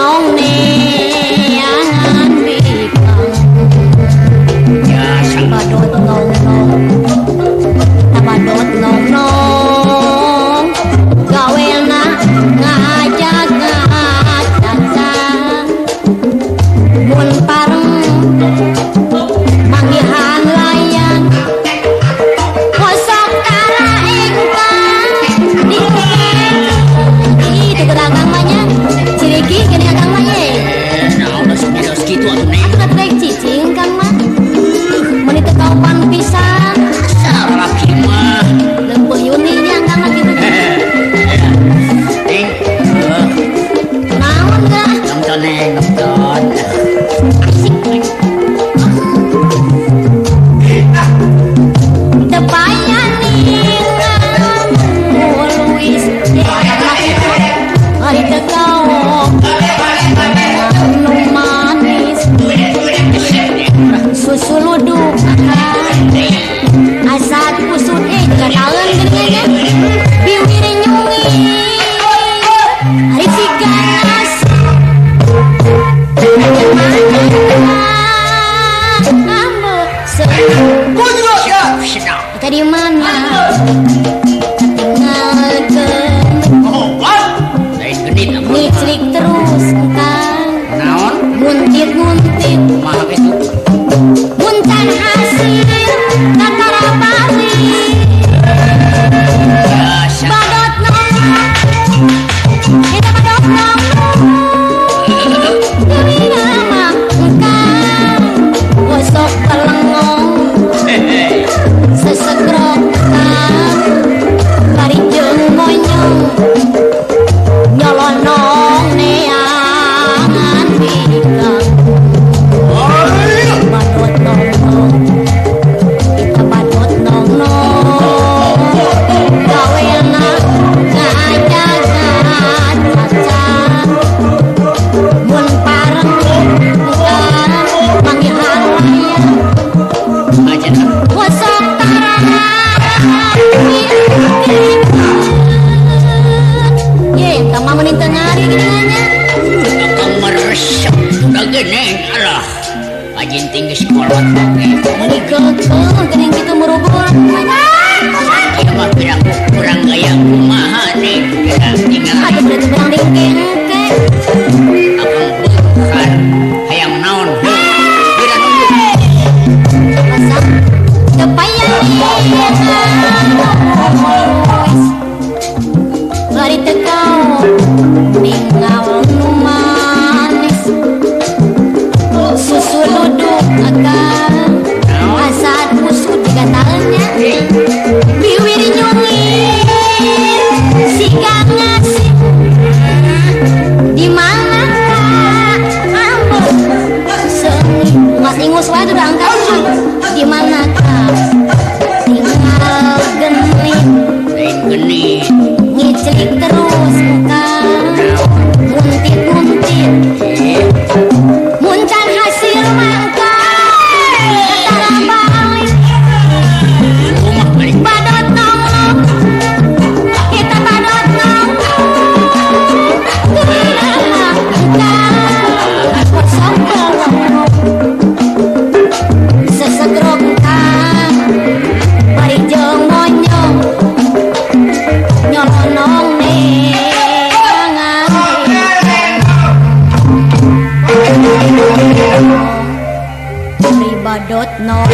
nong neangan bikang ya sang badot nong nong badot nong nong gawena ngajak mun pareng manggihan layan kosok tara ingkang di itu pedagang banyak ciriki kene agang banyak nah udah segitu atuh neng aku trek cicing kang mah mun itu kaupan pisan asal laki mah leumpeuh yuninya kang lagi neng naon ga nonton neng nonton tepayan ningan Luis hari tekau nu manis susu luduk asat kusut kataeun geuningannya biwiri nyungi hari siganas di mana tinggalkeun lain genit apa ngicrik terus kang naon nguntit mah itu muncan hasil katara balik ya sang badot nong kita badot nong geuninga mah engkang gosok pelengong sesegrok kang bari jeung monyong nyolonong neangan bikang badot nong nong kita badot nong nong gawena ngajak caca mun pareng engkang manggihan layan aja kosok tara ye tama menin tengari geuningannya kakang meresep udah geneng alah ajin tinggi sekolah meuni keukeuh geuning kitu merubur ya mah kurang gaya kumaha neng kira tinggal aduh berarti berang dingke akang bukan hayang naon kira nunggu masak tepayan bari tekau ninggal nu manis susu luduk akang asat kusut digataeunnya biwiri nyungi siga ngasih di mana kak ambo seni ngas ingus wae udah angkat di mana kak tinggal genit lain genit ngiclik terus kang nguntit muncan hasil mangka katara balik rumah balik badot nong kita badot nong geuninga engkang kosong pelengong sesegrok kang bari jeung monyong nyolonong neangan bikang badot nong